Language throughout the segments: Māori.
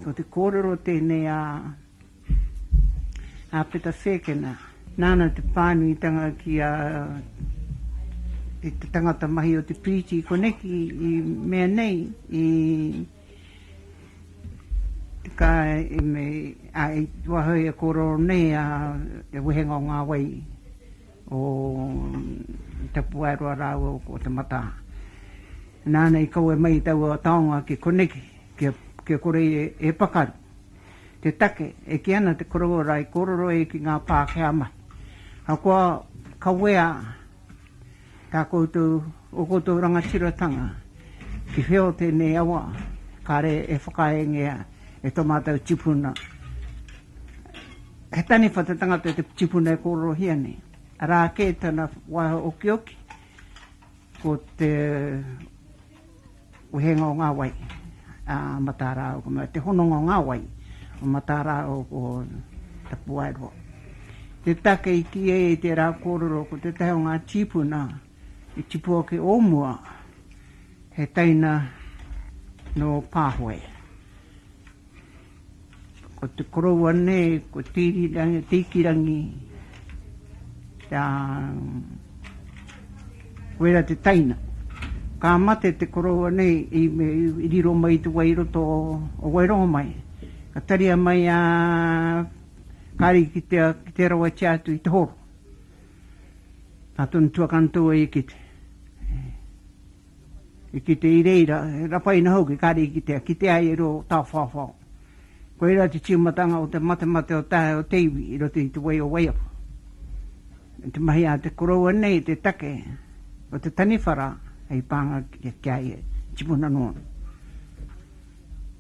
ko te kōrero tēnei a peta whekena. Nāna te pānuitanga ki i te tangata mahi o te piriti i koneki i mea nei i ka i me i wahoi a kōrero nei e wehenga o ngā wai o tapu aeroa rāua o te mata. Nāna i kaua mai tau o taonga ki koneki ki kore e pakaru. Te take e ki ana te kōrero rai kōrero e ki ngā Pākehā mai. A kua kawea tā koutou o koutou rangatiratanga ki whio tēnei awa kare e whakaengea e tō mātou tipuna. He tani whatatanga te tipuna e kōrero hiane. A rā kē tana waha oki oki ko te uhenga o ngā wai matara o te hononga o ngā wai o matara o tapu aeroa. Te take i ki e te rā kōrero ko te tahi o ngā tipuna i tipua ke omua he taina no pāhoe. Ko te koroua nei, ko tīkirangi, wera te taina. Ka mate te koroua nei i riro mai te wairoto o wairongo mai. Ka taria mai kari ki te rawa tiatu i te horo. Ka tonu tuakantua i kite. I kite i reira, rapai na hoki kari i kite ai e ro tau whawhau. Ko ira te tiumatanga o te mate o tahe o teiwi i roto i te wai o waiapu. Te mahi a te koroua nei te take o te taniwhara hei pānga ki ai e tipuna noa.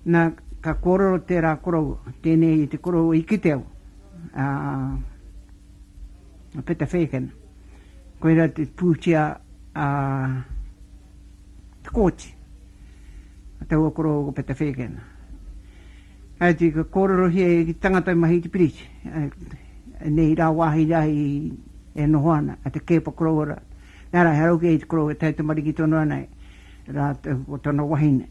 Nā ka kōrero te rā koroua, tēnei i te koroua i kiteo. Peta whekena. Ko ira te pūtia te kōti. Te ua koroua ko peta whekena. Ai te ka kōrero hia i tangata mahi te piriti. Nei rā wahi rahi e nohoana, a te kepa koroura. Nara, haroke i te koroura, tai te mariki tono anai. Rā o tono wahine.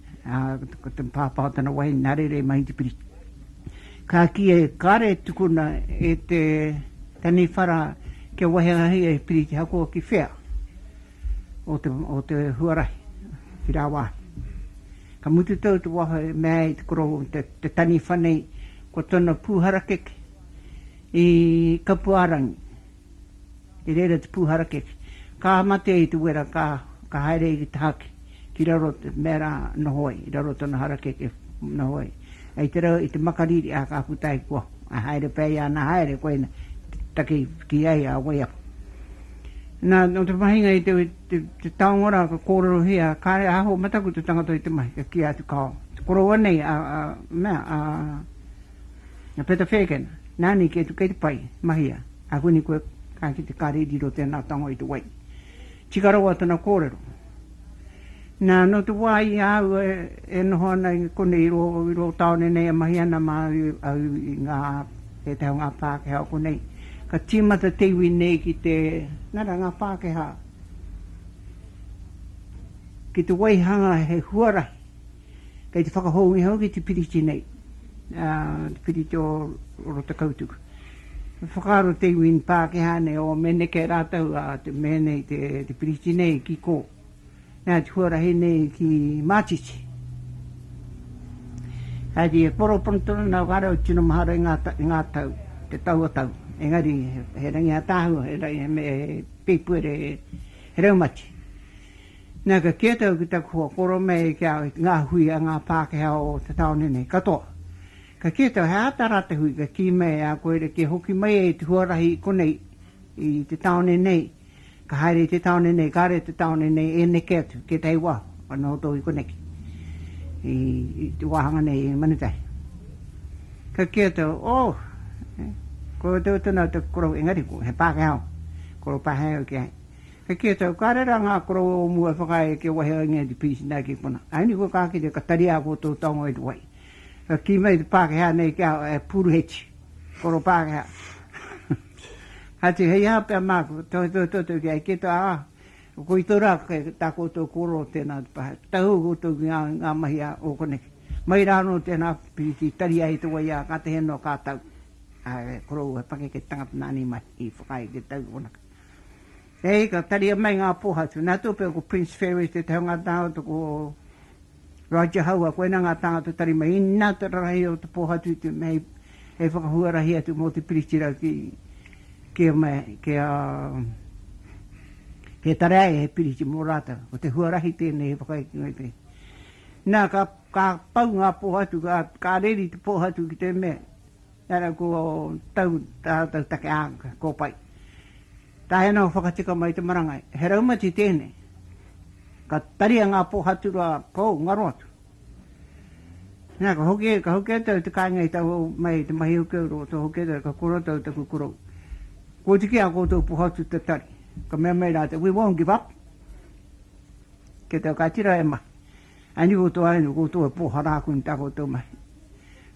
Ko te pāpā tono wahine, nare re mahi te piriti. Ka ki e kare tukuna e te tani whara ke wahiahi e piriti hakoa ki whea o te huarahi, ki rā wahi. Ka mutu tau te waha mea i te koro te tani whanei ko tona pūhara keke i kapuarangi. I reira te pūhara keke. Ka mate i te wera ka haere i te hake ki raro te mera nohoi, i raro tona hara keke nohoi. Ai te rau i te makariri a ka putai kua. A haere pēi a na haere koina take ki ai a wai apu. Nā, no te mahinga i te taongora ka kōrero hia, kāre aho mataku te tangata i te mahi, ka kia atu kao. Te koroa nei, peta whekena, nāni ke tu kei te pai, mahia, a kuni koe kā ki te kāre diro tēnā tango i te wai. Tikarawa tana kōrero. Nā, no te wai au e noho ana i kone i ro taone nei a mahi ana mā au i ngā, e te hau ngā Pākehā o konei. Ka tīmata teiwi nei ki te, nara ngā Pākehā, ki te waihanga he huarahi, kei te whakahoungi hau ki te piriti nei, te piriti o Rotokautuku. Whakaro teiwi ni Pākehā nei o meneke rātau a te menei te piriti nei ki kō. Nā te huarahi nei ki Mathieson. Hei e koro pontona nā whara o tino mahara i ngā tau, te tau a tau. Engari, he rangi a tāhua, he rangi me pēpuere, he raumati. Nā ka kia tau ki taku hua, koro mei kia ngā hui a ngā Pākehā o te taone nei, katoa. Ka kia tau, he atarata hui, ka ki mei a koere ke hoki mai e te huarahi konei i te taone nei. Ka haere te taone nei, kare te taone nei, e neke atu, ke tei wā, ana o tō i koneki. I te wāhanga nei, i manutai. Ka kia tau, ko te utana te koro engari ko, he Pākehā, koro Pākehā ki ai. Ka kia tau, kārera ngā koro o mua whakae ke wahea ngia te pīsi nā ki puna. Aini ko kāki te kataria ko tō taongo i te wai. Ka ki mai te Pākehā nei kia e puruhechi, koro Pākehā. Hati hei hapea māku, tō ki ai, kia tau, ko i tōra tā koutou koro tēnā te paha. Tahu koutou ki ngā mahi o koneki. mai rāno tēnā piriti tari ai tua ia ka te heno kātau. Korou he pake ke tangata nani mai I whakai ke tau onaka. Hei ka tari mai ngā pōhatu. Nā tōpeo ko Prince Ferry te te ngā tāngata ko Roger Haua koe nā ngā tāngata tari mai. I nā te rahi o te pōhatu te mei e whakahua rahi atu mō te piriti rau ki mai ke tarai he piriti mō rāta. O te huarahi tēnei he whakai ki ngai te. Nā ka pau ngā pōhatu, ka reri te pōhatu ki te mea. Nā ko tau take ānga, ko pai. Tā hena o whakatika mai te marangai. He raumati tēnei. Ka taria ngā pōhatu rā kou ngaro atu. Nā ka hoke tau te kāingai tau mai te mahi o keuro, tau hoke tau ka kuro tau te kukuro. Ko te kia koutou pōhatu te tari. Ka mea mai rā te, we won't give up. Ke tau ka tira e mai. Ani koutou ainu, koutou e pōhara aku ni tā koutou mai.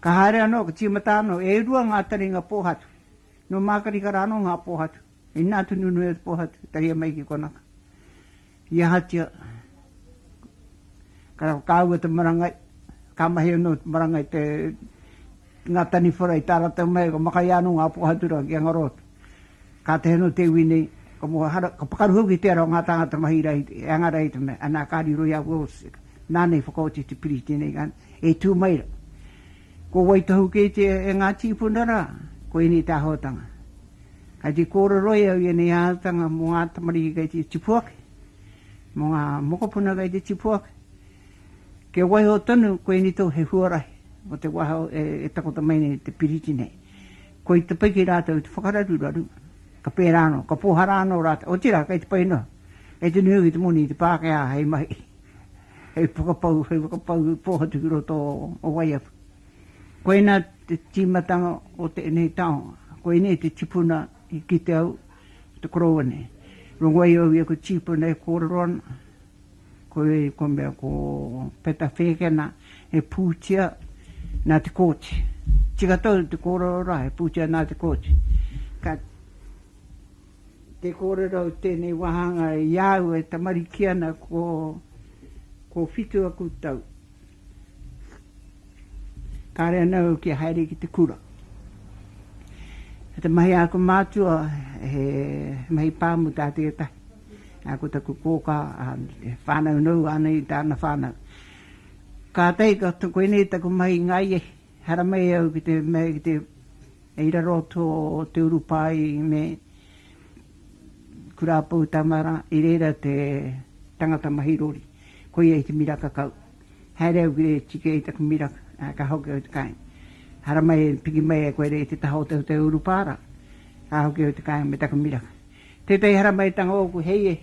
Ka haere anō, ka tīmata anō, e rua ngā tari ngā pōhatu. No mākari ka rāno ngā pōhatu. I nā tunu nui e pōhatu, tari e mai ki konaka. Ia hatia. Ka kāua te marangai. Ka mahi anō te marangai te ngā tani wharai tārata mai, ka makai anō ngā pōhatu rā ki angarotu. Ka te heno te winei. Ka pakaruhu ki tērā o ngā tāngata mahi rai, e angarai te mea, anā kāri roi a wōsika. Nānei whakauti te piriti nei gan, e tū maira. Ko waitahu ke te e Ngati Porou, ko ini tā hōtanga. Ka te Kōrero au i nei hātanga mō ngā tamari kai te tipuake, mō ngā mokopuna kai te tipuake. Ke waiho tonu, ko ini tau he huarahi, o te waiho e takota mai nei te piriti nei. Ko I te piki rātau te whakaratu raru, ka pērāno, ka pōharāno rātau, o tira kai te painoa. E te nuhi te moni, te pākea hei mai. Hei whakapau pōhatu ki roto o waiapu. Koe nā te tīmatanga o te enei taonga. Koe nei te tipuna I ki te au, te koroa nei. Rongwai au ia ko tipuna e Kōrero. Koe mea ko peta whekena e pūtia nā te kōti. Tika tau te Kōrero rā, e pūtia nā te kōti. Ka te Kōrero tēnei wahanga e iau e tamari kiana ko whitu aku tau. Kāre anau ki haere ki te kura. Te mahi ako mātua he mahi pāmu tā te tahi. Ako taku kōka, whānau nau anei tāna whānau. Ka tei ka koe nei taku mahi ngai e. Hara mai au ki te eira roto te urupai me kurapau tamara I reira te tangata mahi rori. Koe ei te miraka kau. Haere au ki tike I taku miraka. Ka hoke o te kai. Hara mai piki mai e koe rei te taho te urupara. Ka hoke o te kai me taka miraka. Tētai hara mai tanga oku hei e.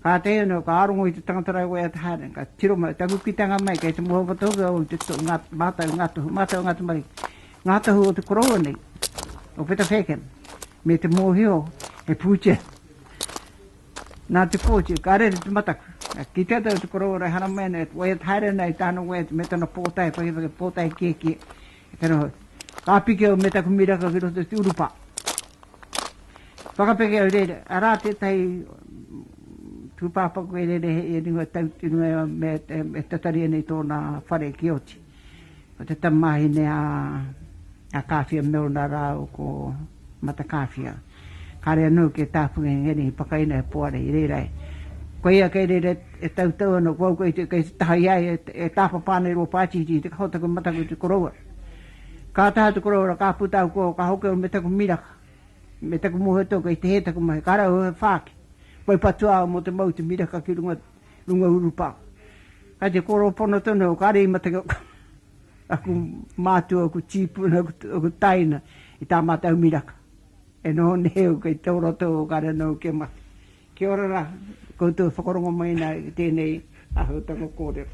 Ka te eno ka arongo I te tangatarai koe a te hara. Ka tiro mai taku ki tanga mai kei te moho patoga o te mātau ngātu mari. Ngātahu o te koroa nei. O peta wheken. Me te mōhio e pūtia. Nā te kōti, ka rere te mataku. Ki te tau te koroa rai hana mene, wai at haere nei tāna wai at metana pōtai, pōtai kia. Tēnā, ka pike o metaku miraka ki roto te urupa. Whakapeke au rere, a rā te tai tūpāpaku e rere e ringo tau tinua me tatari nei tōna whare ki oti. O te tamahi ne a kāwhia meona rā o ko mata kāwhia. Kāre anō ke tāpunga ngeni pakaina e poare I rere. Koe ia kei rere e tau anō kua koe te tahai ai e tāpapāne ro pātiti te kahotaku mataku te koroa. Ka taha te koroa ka putau ko ka hoke o me taku miraka. Me taku mohe toka I te he taku mahi. Ka rau he whāke. Koe patua mo te mau te miraka ki runga urupa. Ka te koro pono tono ka rei mataka aku mātua aku tīpuna aku taina I tā mātau miraka. E no neo kei tauroto o kare nau ke mahi. Kia ora rā, koutou whakarongo mai nā tēnei ahutanga kōrero.